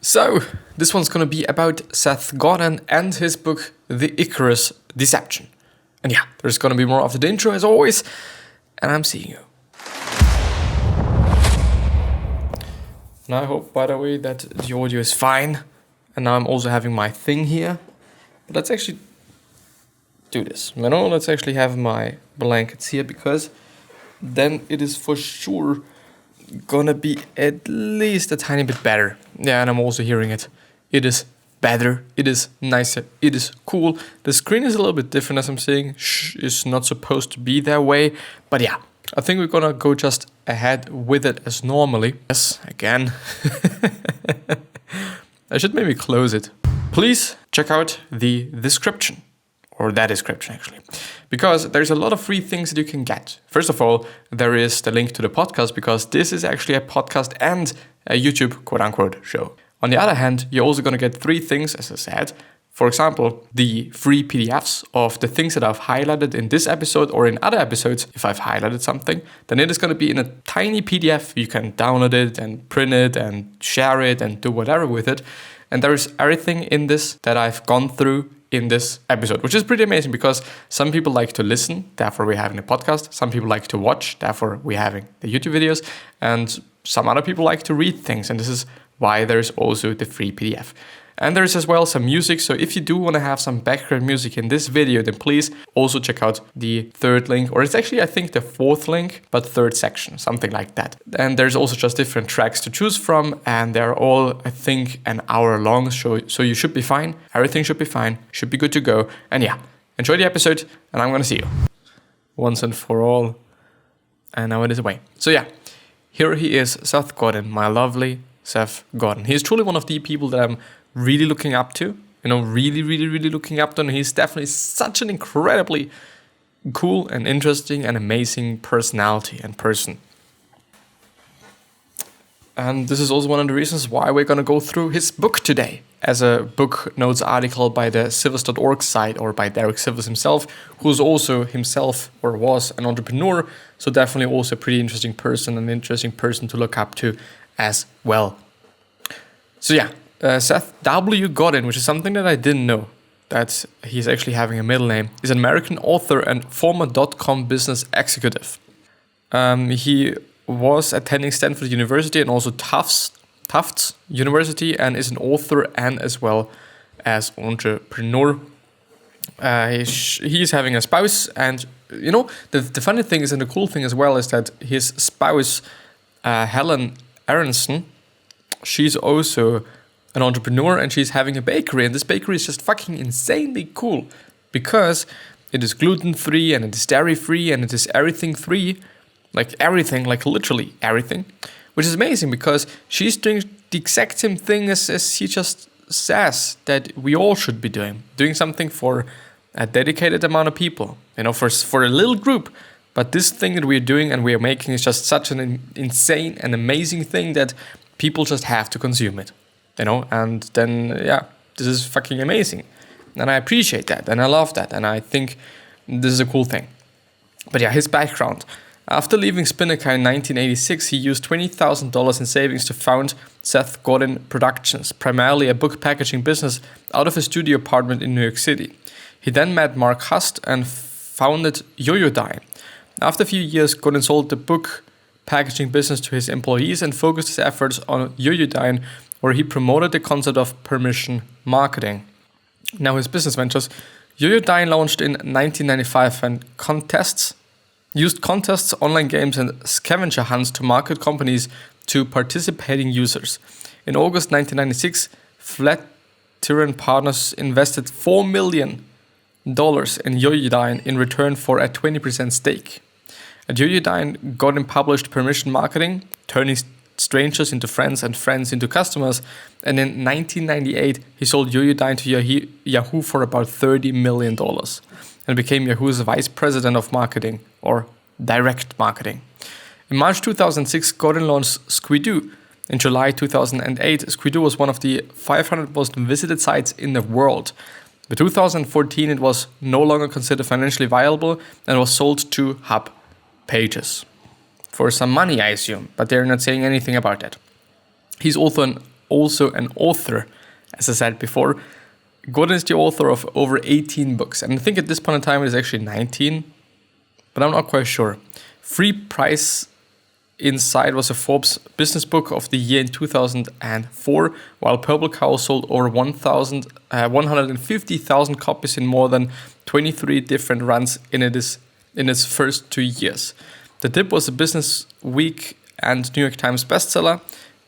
So, this one's gonna be about Seth Godin and his book, The Icarus Deception. And yeah, there's gonna be more after the intro as always, and I'm seeing you. And I hope, by the way, that the audio is fine. And now I'm also having my thing here. But let's actually do this. Let's actually have my blankets here, because then it is for sure gonna be at least a tiny bit better. Yeah, and I'm also hearing it. It is better. It is nicer. It is cool. The screen is a little bit different, as I'm saying. It's not supposed to be that way. But yeah, I think we're gonna go just ahead with it as normally. Yes, again. I should maybe close it. Please check out the description. Or that description, actually. Because there's a lot of free things that you can get. First of all, there is the link to the podcast, because this is actually a podcast and a YouTube quote-unquote show. On the other hand, you're also going to get 3 things, as I said. For example, the free PDFs of the things that I've highlighted in this episode or in other episodes. If I've highlighted something, then it is going to be in a tiny PDF. You can download it and print it and share it and do whatever with it. And there is everything in this that I've gone through in this episode, which is pretty amazing, because some people like to listen, therefore we're having a podcast. Some people like to watch, therefore we're having the YouTube videos. And some other people like to read things. And this is why there's also the free PDF. And there's as well some music. So if you do want to have some background music in this video, then please also check out the 3rd link, or it's actually, I think, the 4th link, but 3rd section, something like that. And there's also just different tracks to choose from, and they're all, I think, an hour long. So you should be fine. Everything should be fine. Should be good to go. And yeah, enjoy the episode, and I'm going to see you once and for all. And now it is away. So yeah, here he is, Seth Godin, my lovely Seth Godin. He's truly one of the people that I'm really looking up to, really looking up to. And he's definitely such an incredibly cool and interesting and amazing personality and person. And this is also one of the reasons why we're going to go through his book today, as a book notes article by the Civils.org site, or by Derek Civils himself, who's also himself, or was, an entrepreneur. So definitely also a pretty interesting person, an interesting person to look up to as well. So yeah, Seth W. Godin, which is something that I didn't know, that he's actually having a middle name, is an American author and former .com business executive. He was attending Stanford University and also Tufts University, and is an author and as well as entrepreneur. He's having a spouse, and the funny thing is, and the cool thing as well, is that his spouse, Helen Aronson, she's also an entrepreneur, and she's having a bakery, and this bakery is just fucking insanely cool, because it is gluten-free, and it is dairy-free, and it is everything-free, like literally everything, which is amazing, because she's doing the exact same thing as he just says that we all should be doing something for a dedicated amount of people, for a little group. But this thing that we're doing and we're making is just such an insane and amazing thing that people just have to consume it. And then, yeah, this is fucking amazing. And I appreciate that, and I love that, and I think this is a cool thing. But yeah, his background. After leaving Spinnaker in 1986, he used $20,000 in savings to found Seth Godin Productions, primarily a book packaging business, out of a studio apartment in New York City. He then met Mark Hust and founded Yoyodyne. After a few years, Godin sold the book packaging business to his employees and focused his efforts on Yoyodyne, where he promoted the concept of permission marketing. Now his business ventures. Yoyodyne launched in 1995 and used contests, online games, and scavenger hunts to market companies to participating users. In August 1996, Flatiron Partners invested $4 million in Yoyodyne in return for a 20% stake. At Yoyodyne, Godin published Permission Marketing, turning strangers into friends and friends into customers, and in 1998 he sold Yoyodyne to Yahoo for about $30 million and became Yahoo's vice president of marketing, or direct marketing. In March 2006, Godin launched Squidoo. In July 2008, Squidoo was one of the 500 most visited sites in the world. By 2014, it was no longer considered financially viable and was sold to Hub Pages. For some money, I assume, but they're not saying anything about that. He's also an also an author. As I said before, Godin is the author of over 18 books, and I think at this point in time it is actually 19, but I'm not quite sure. Free Price Inside was a Forbes Business Book of the Year in 2004, while Purple Cow sold over 150,000 copies in more than 23 different runs in its first 2 years. The Dip was a Business Week and New York Times bestseller.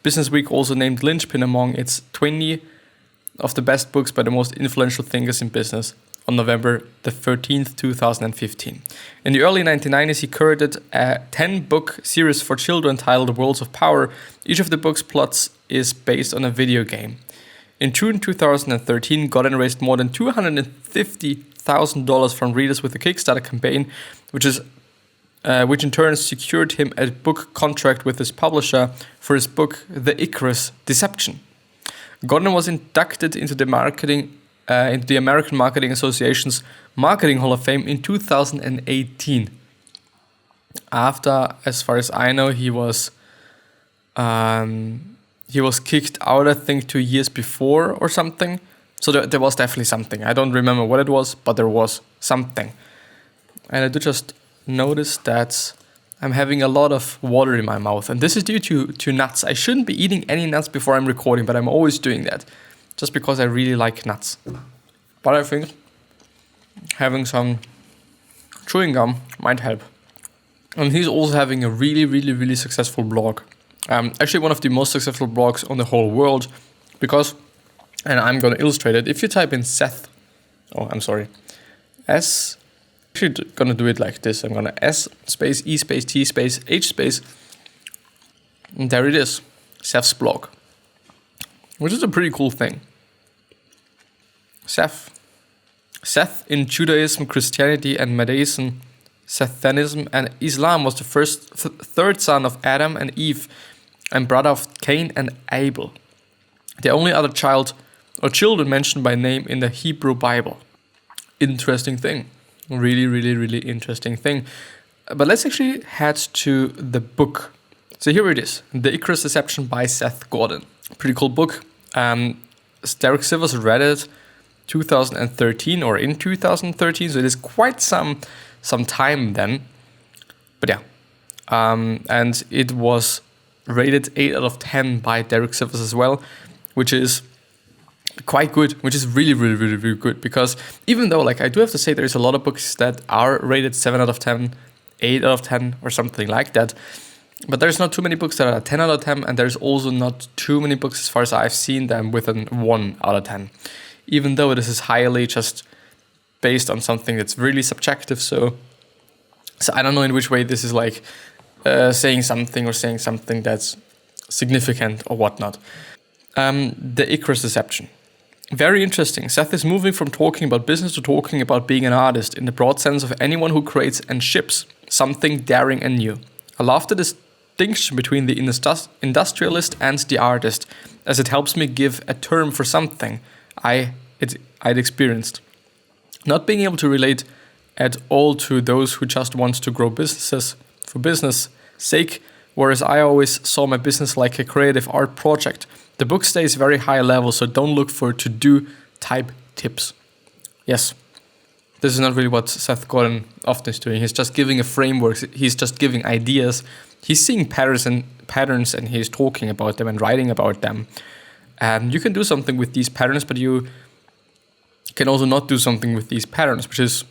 Business Week also named Linchpin among its 20 of the best books by the most influential thinkers in business on November the 13th, 2015. In the early 1990s, he curated a 10-book series for children titled Worlds of Power. Each of the book's plots is based on a video game. In June 2013, Godin raised more than $250,000 from readers with a Kickstarter campaign, which in turn secured him a book contract with his publisher for his book, The Icarus Deception. Godin was inducted into the American Marketing Association's Marketing Hall of Fame in 2018. After, as far as I know, he was kicked out, I think, 2 years before or something. So there was definitely something. I don't remember what it was, but there was something. And I do just notice that I'm having a lot of water in my mouth, and this is due to nuts. I shouldn't be eating any nuts before I'm recording, but I'm always doing that, just because I really like nuts. But I think having some chewing gum might help. And he's also having a really, really, really successful blog. Actually one of the most successful blogs on the whole world, because, and I'm going to illustrate it, if you type in Seth, actually going to do it like this. I'm going to S space E space T space H space, and there it is, Seth's blog, which is a pretty cool thing. Seth in Judaism, Christianity, and Judaism, Sethanism, and Islam was the third son of Adam and Eve, and brother of Cain and Abel. The only other child or children mentioned by name in the Hebrew Bible. Interesting thing. Really, really, really interesting thing. But let's actually head to the book. So here it is, The Icarus Deception by Seth Godin. Pretty cool book. Derek Sivers read it 2013 or in 2013, so it is quite some time then. But yeah, and it was rated 8 out of 10 by Derek Sivers as well, which is quite good, which is really, really, really, really good, because even though, like, I do have to say there's a lot of books that are rated 7 out of 10, 8 out of 10 or something like that, but there's not too many books that are 10 out of 10, and there's also not too many books, as far as I've seen them, with a 1 out of 10, even though this is highly just based on something that's really subjective. So I don't know in which way this is like saying something that's significant or whatnot. The Icarus Deception. Very interesting. Seth is moving from talking about business to talking about being an artist in the broad sense of anyone who creates and ships something daring and new. I love the distinction between the industrialist and the artist, as it helps me give a term for something I'd experienced. Not being able to relate at all to those who just want to grow businesses for business sake, whereas I always saw my business like a creative art project. The book stays very high level, so don't look for to-do type tips. Yes, this is not really what Seth Godin often is doing. He's just giving a framework. He's just giving ideas. He's seeing patterns and he's talking about them and writing about them. You can do something with these patterns, but you can also not do something with these patterns, which is,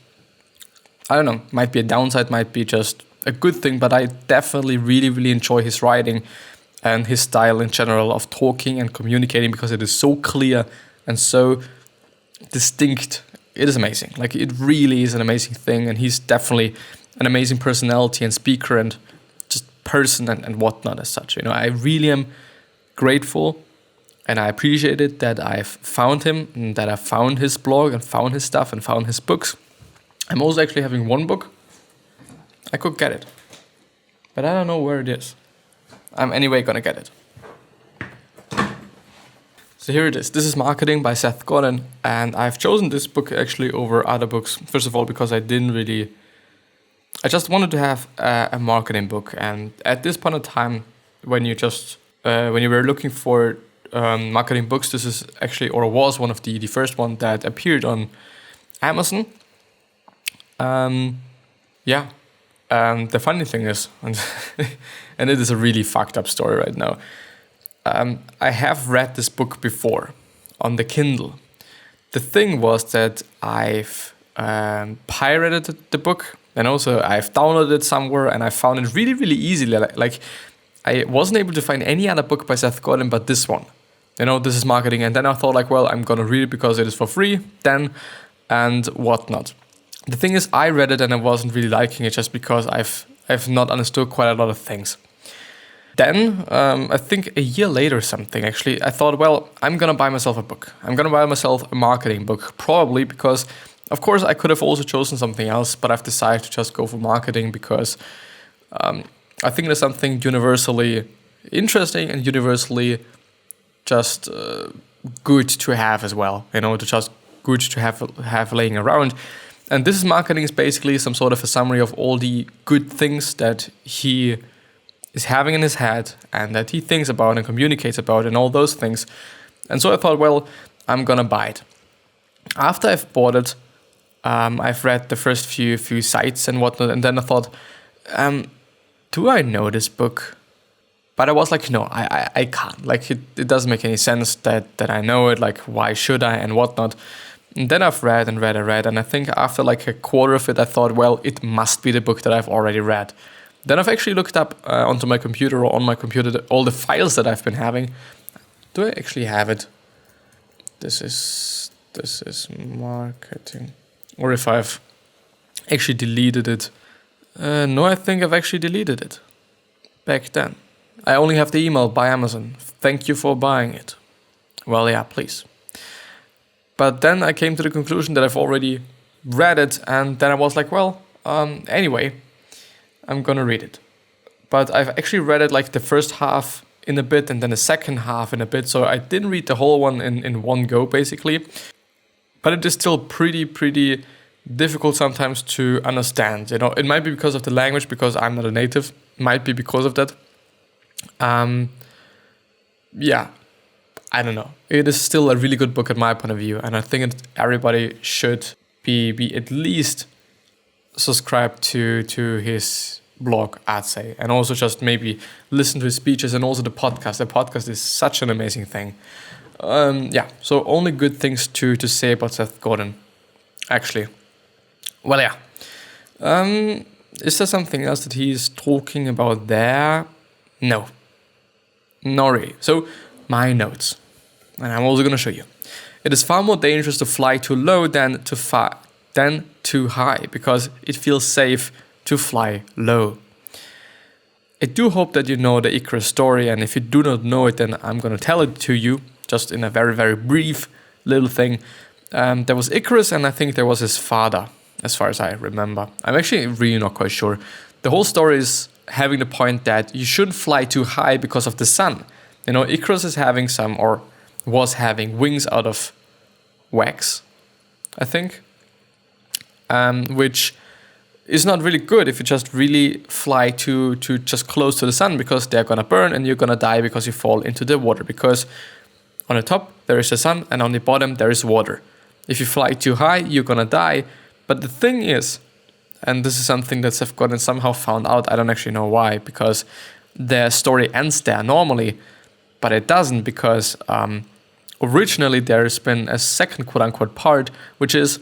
I don't know, might be a downside, might be just a good thing, but I definitely really, really enjoy his writing and his style in general of talking and communicating, because it is so clear and so distinct. It is amazing. Like, it really is an amazing thing, and he's definitely an amazing personality and speaker and just person and whatnot as such. You know, I really am grateful and I appreciate it that I've found him and that I found his blog and found his stuff and found his books. I'm also actually having one book. I could get it, but I don't know where it is. I'm anyway gonna get it. So here it is. This is Marketing by Seth Godin, and I've chosen this book actually over other books. First of all, because I just wanted to have a marketing book, and at this point in time, when you were looking for marketing books. This is actually, or was one of the first one that appeared on Amazon. The funny thing is, and it is a really fucked up story right now. I have read this book before on the Kindle. The thing was that I've pirated the book, and also I've downloaded it somewhere, and I found it really, really easily. Like I wasn't able to find any other book by Seth Godin but this one. This is marketing. And then I thought I'm going to read it because it is for free then and whatnot. The thing is, I read it and I wasn't really liking it just because I've not understood quite a lot of things. Then, I think a year later or something, actually, I thought, I'm going to buy myself a book. I'm going to buy myself a marketing book, probably because, of course, I could have also chosen something else, but I've decided to just go for marketing because I think there's something universally interesting and universally just good to have as well, to just good to have laying around. And this marketing is basically some sort of a summary of all the good things that he is having in his head and that he thinks about and communicates about and all those things. And so I thought, I'm gonna buy it. After I've bought it, I've read the first few sites and whatnot, and then I thought, do I know this book? But I was like, no, I can't. Like, it doesn't make any sense that I know it. Like, why should I and whatnot? And then I've read, and I think after a quarter of it, I thought, it must be the book that I've already read. Then I've actually looked up onto my computer or on my computer all the files that I've been having. Do I actually have it? This is marketing. Or if I've actually deleted it. No, I think I've actually deleted it back then. I only have the email by Amazon. Thank you for buying it. Well, yeah, please. But then I came to the conclusion that I've already read it, and then I was like, anyway, I'm gonna read it. But I've actually read it the first half in a bit and then the second half in a bit, so I didn't read the whole one in one go, basically. But it is still pretty difficult sometimes to understand. It might be because of the language, because I'm not a native. It might be because of that. I don't know. It is still a really good book at my point of view, and I think everybody should be at least subscribed to his blog, I'd say, and also just maybe listen to his speeches and also the podcast. The podcast is such an amazing thing. So only good things to say about Seth Godin, actually. Is there something else that he's talking about there? No. Not really. So, my notes. And I'm also going to show you. It is far more dangerous to fly too low than too high, because it feels safe to fly low. I do hope that you know the Icarus story, and if you do not know it, then I'm going to tell it to you, just in a very, very brief little thing. There was Icarus, and I think there was his father, as far as I remember. I'm actually really not quite sure. The whole story is having the point that you shouldn't fly too high because of the sun. Icarus is having was having wings out of wax, I think, which is not really good if you just really fly to just close to the sun, because they're gonna burn and you're gonna die because you fall into the water, because on the top there is the sun and on the bottom there is water. If you fly too high, you're gonna die. But the thing is, and this is something that Seth Godin somehow found out, I don't actually know why, because the story ends there normally, but it doesn't, because originally there's been a second quote-unquote part, which is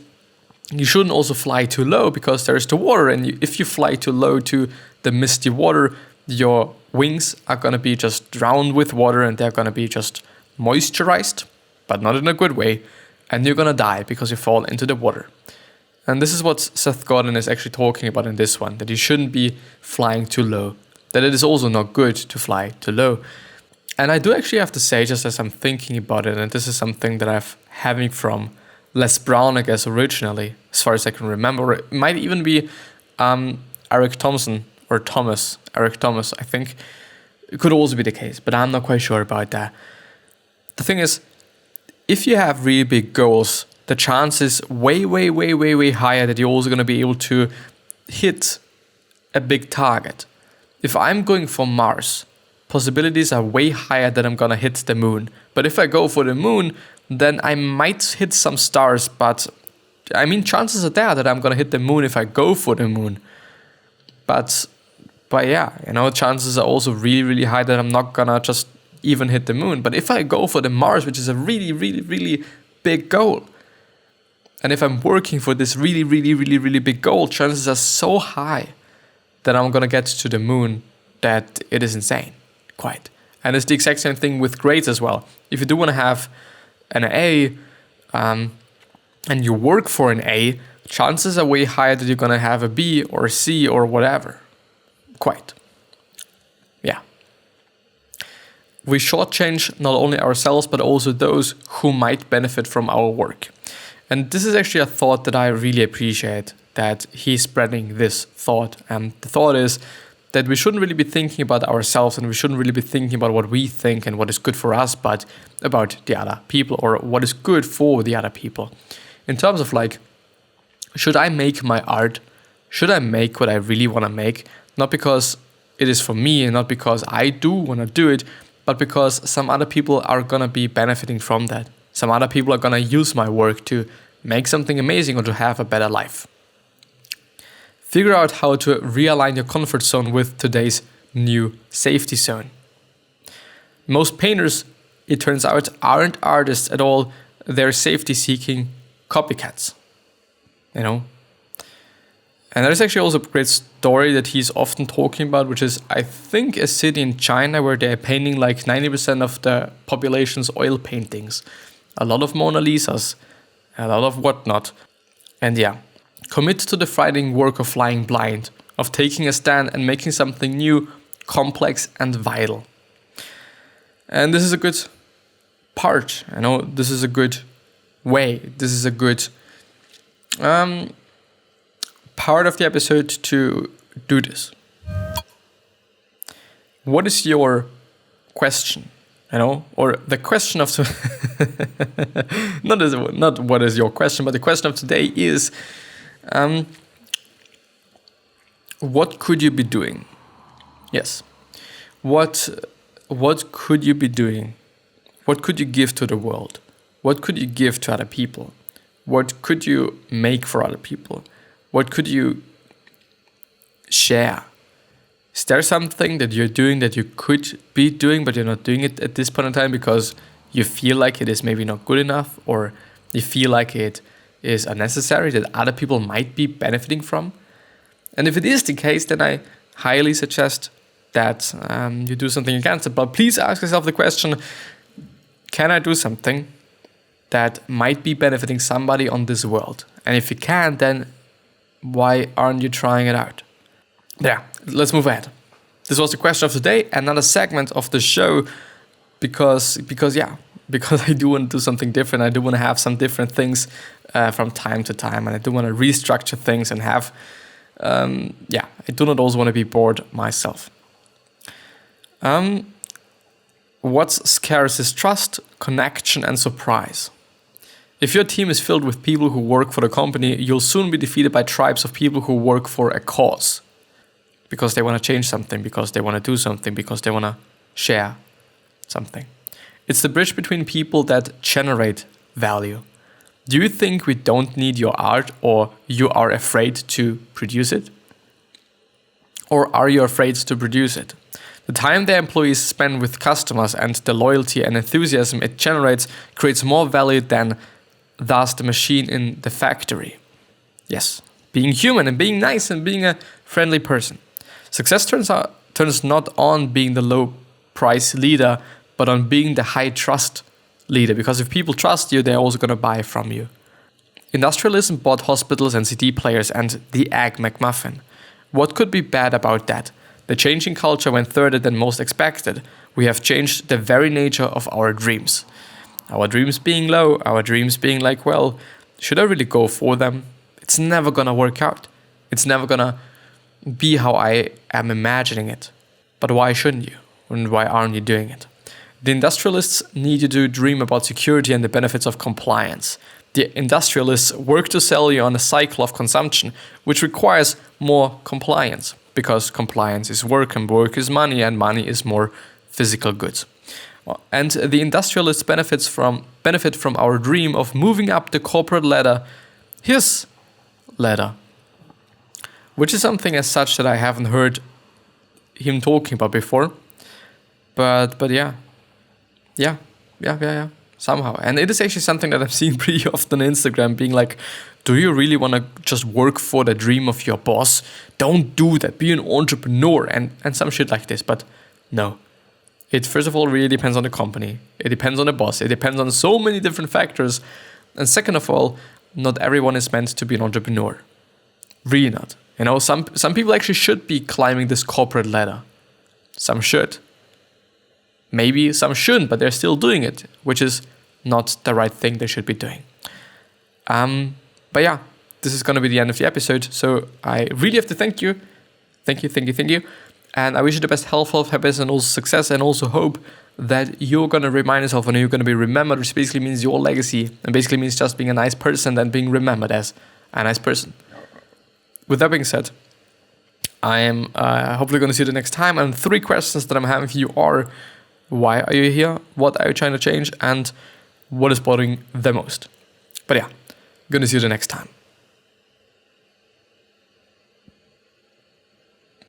you shouldn't also fly too low because there's the water, and if you fly too low to the misty water, your wings are going to be just drowned with water and they're going to be just moisturized, but not in a good way, and you're going to die because you fall into the water. And this is what Seth Godin is actually talking about in this one, that you shouldn't be flying too low, that it is also not good to fly too low. And I do actually have to say, just as I'm thinking about it, and this is something that I've having from Les Brown, I guess, originally, as far as I can remember. It might even be Eric Thompson, or Eric Thomas, I think. It could also be the case, but I'm not quite sure about that. The thing is, if you have really big goals, the chance is way higher that you're also going to be able to hit a big target. If I'm going for Mars, possibilities are way higher that I'm gonna hit the moon. But if I go for the moon, then I might hit some stars, but I mean, chances are there that I'm gonna hit the moon if I go for the moon. But yeah, chances are also really, really high that I'm not gonna just even hit the moon. But if I go for the Mars, which is a really, really, really big goal, and if I'm working for this really, really, really, really big goal, chances are so high that I'm gonna get to the moon that it is insane, quite. And it's the exact same thing with grades as well. If you do want to have an A, and you work for an A, chances are way higher that you're gonna have a B or a C or whatever, quite. Yeah. We shortchange not only ourselves, but also those who might benefit from our work. And this is actually a thought that I really appreciate, that he's spreading this thought. And the thought is that we shouldn't really be thinking about ourselves, and we shouldn't really be thinking about what we think and what is good for us, but about the other people, or what is good for the other people. In terms of like, should I make my art? Should I make what I really want to make? Not because it is for me and not because I do want to do it, but because some other people are going to be benefiting from that. Some other people are going to use my work to make something amazing or to have a better life. Figure out how to realign your comfort zone with today's new safety zone. Most painters, it turns out, aren't artists at all. They're safety-seeking copycats. And there's actually also a great story that he's often talking about, which is, I think, a city in China where they're painting like 90% of the population's oil paintings. A lot of Mona Lisas, a lot of whatnot. And yeah, commit to the frightening work of flying blind, of taking a stand and making something new, complex and vital. And this is a good part, this is a good way, this is a good part of the episode to do this. What is your question? Or the question of not what is your question, but the question of today is, what could you be doing? Yes. What could you be doing? What could you give to the world? What could you give to other people? What could you make for other people? What could you share? Is there something that you're doing that you could be doing, but you're not doing it at this point in time because you feel like it is maybe not good enough, or you feel like it is unnecessary, that other people might be benefiting from? And if it is the case, then I highly suggest that you do something against it. But please ask yourself the question, can I do something that might be benefiting somebody on this world? And if you can, then why aren't you trying it out? Yeah, let's move ahead. This was the question of the day, another segment of the show, because I do want to do something different. I do want to have some different things from time to time, and I do want to restructure things and have, I do not also want to be bored myself. What's scarce is trust, connection, and surprise. If your team is filled with people who work for the company, you'll soon be defeated by tribes of people who work for a cause. Because they want to change something, because they want to do something, because they want to share something. It's the bridge between people that generate value. Do you think we don't need your art, or you are afraid to produce it? Or are you afraid to produce it? The time their employees spend with customers and the loyalty and enthusiasm it generates creates more value than thus the machine in the factory. Yes, being human and being nice and being a friendly person. Success turns not on being the low price leader, but on being the high trust leader. Because if people trust you, they're also going to buy from you. Industrialism bought hospitals and CD players and the Egg McMuffin. What could be bad about that? The changing culture went further than most expected. We have changed the very nature of our dreams. Our dreams being low, our dreams being like, well, should I really go for them? It's never gonna work out. It's never gonna be how I am imagining it. But why shouldn't you? And why aren't you doing it? The industrialists need you to dream about security and the benefits of compliance. The industrialists work to sell you on a cycle of consumption, which requires more compliance. Because compliance is work, and work is money, and money is more physical goods. And the industrialists benefit from our dream of moving up the corporate ladder, his ladder, which is something as such that I haven't heard him talking about before. But yeah, somehow. And it is actually something that I'm seeing pretty often on Instagram, being like, do you really want to just work for the dream of your boss? Don't do that. Be an entrepreneur and some shit like this. But no. It first of all really depends on the company. It depends on the boss. It depends on so many different factors. And second of all, not everyone is meant to be an entrepreneur. Really not. You know, some people actually should be climbing this corporate ladder. Some should. Maybe some shouldn't, but they're still doing it, which is not the right thing they should be doing. But yeah, this is going to be the end of the episode. So I really have to thank you. Thank you. And I wish you the best health, happiness, and also success, and also hope that you're going to remind yourself and you're going to be remembered, which basically means your legacy, and basically means just being a nice person and being remembered as a nice person. With that being said, I am hopefully going to see you the next time. And 3 questions that I'm having for you are, why are you here? What are you trying to change? And what is bothering the most? But yeah, going to see you the next time.